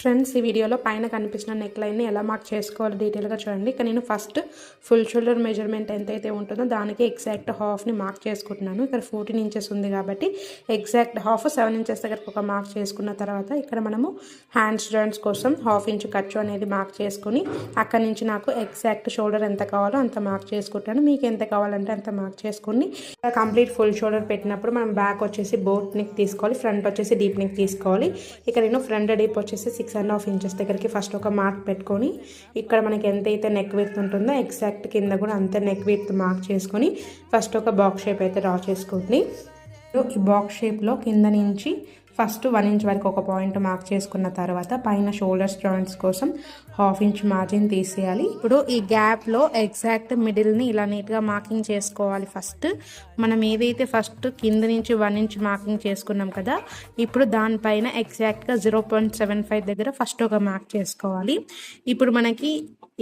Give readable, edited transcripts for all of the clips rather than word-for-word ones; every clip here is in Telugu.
ఫ్రెండ్స్, ఈ వీడియోలో పైన కనిపిస్తున్న నెక్ లైన్ని ఎలా మార్క్ చేసుకోవాలో డీటెయిల్గా చూడండి. ఇక్కడ నేను ఫస్ట్ ఫుల్ షోల్డర్ మెజర్మెంట్ ఎంతైతే ఉంటుందో దానికి ఎగ్జాక్ట్ హాఫ్ని మార్క్ చేసుకుంటున్నాను. ఇక్కడ 14 ఇంచెస్ ఉంది కాబట్టి ఎగ్జాక్ట్ హాఫ్ 7 ఇంచెస్ దగ్గరకు ఒక మార్క్ చేసుకున్న తర్వాత ఇక్కడ మనము హ్యాండ్స్ జాయింట్స్ కోసం ½ ఇంచు ఖర్చు అనేది మార్క్ చేసుకుని అక్కడి నుంచి నాకు ఎగ్జాక్ట్ షోల్డర్ ఎంత కావాలో అంత మార్క్ చేసుకుంటాను. మీకు ఎంత కావాలంటే అంత మార్క్ చేసుకుని కంప్లీట్ ఫుల్ షోల్డర్ పెట్టినప్పుడు మనం బ్యాక్ వచ్చేసి బోట్ నెక్ తీసుకోవాలి, ఫ్రంట్ వచ్చేసి డీప్ నెక్ తీసుకోవాలి. ఇక్కడ నేను ఫ్రంట్ డీప్ వచ్చేసి 6.5 ఇంచెస్ దగ్గరికి ఫస్ట్ ఒక మార్క్ పెట్టుకొని ఇక్కడ మనకి ఎంతైతే నెక్ విడ్త్ ఉంటుందో ఎగ్జాక్ట్ కింద కూడా అంతే నెక్ విడ్త్ మార్క్ చేసుకొని ఫస్ట్ ఒక బాక్స్ షేప్ అయితే డ్రా చేసుకోండి. ఈ బాక్స్ షేప్లో కింద నుంచి ఫస్ట్ 1 ఇంచ్ వరకు ఒక పాయింట్ మార్క్ చేసుకున్న తర్వాత పైన షోల్డర్స్ జాయింట్స్ కోసం ½ ఇంచ్ మార్జిన్ తీసేయాలి. ఇప్పుడు ఈ గ్యాప్లో ఎగ్జాక్ట్ మిడిల్ని ఇలా నీట్గా మార్కింగ్ చేసుకోవాలి. ఫస్ట్ మనం ఏదైతే ఫస్ట్ కింద నుంచి 1 ఇంచ్ మార్కింగ్ చేసుకున్నాం కదా, ఇప్పుడు దానిపైన ఎగ్జాక్ట్గా 0.75 దగ్గర ఫస్ట్ ఒక మార్క్ చేసుకోవాలి. ఇప్పుడు మనకి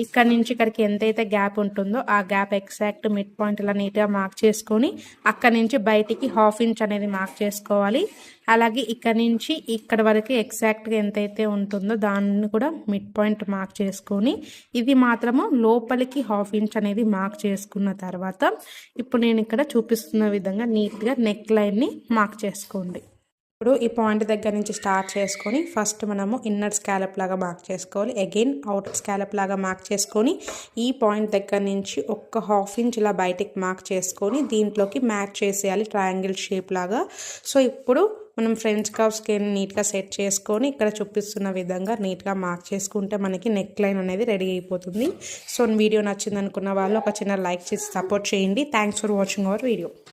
ఇక్కడ నుంచి ఇక్కడికి ఎంతైతే గ్యాప్ ఉంటుందో ఆ గ్యాప్ ఎగ్జాక్ట్ మిడ్ పాయింట్ ఇలా నీట్గా మార్క్ చేసుకొని అక్కడ నుంచి బయటికి ½ ఇంచ్ అనేది మార్క్ చేసుకోవాలి. అలాగే ఇక్కడ నుంచి ఇక్కడ వరకు ఎగ్జాక్ట్గా ఎంతైతే ఉంటుందో దాన్ని కూడా మిడ్ పాయింట్ మార్క్ చేసుకొని ఇది మాత్రము లోపలికి ½ ఇంచ్ అనేది మార్క్ చేసుకున్న తర్వాత ఇప్పుడు నేను ఇక్కడ చూపిస్తున్న విధంగా నీట్గా నెక్ లైన్ని మార్క్ చేసుకోండి. ఇప్పుడు ఈ పాయింట్ దగ్గర నుంచి స్టార్ట్ చేసుకొని ఫస్ట్ మనము ఇన్నర్ స్కాలప్ లాగా మార్క్ చేసుకోవాలి. అగైన్ అవుటర్ స్కాలప్ లాగా మార్క్ చేసుకొని ఈ పాయింట్ దగ్గర నుంచి ఒక ½ ఇంచ్ ఇలా బయటికి మార్క్ చేసుకొని దీంట్లోకి మ్యాచ్ చేసేయాలి ట్రయాంగిల్ షేప్ లాగా. సో ఇప్పుడు మనం ఫ్రెంచ్ కర్వ్ స్కేల్ నీట్గా సెట్ చేసుకొని ఇక్కడ చూపిస్తున్న విధంగా నీట్గా మార్క్ చేసుకుంటే మనకి నెక్ లైన్ అనేది రెడీ అయిపోతుంది. సో వీడియో నచ్చింది అనుకున్న వాళ్ళు ఒక చిన్న లైక్ చేసి సపోర్ట్ చేయండి. Thanks for watching our video.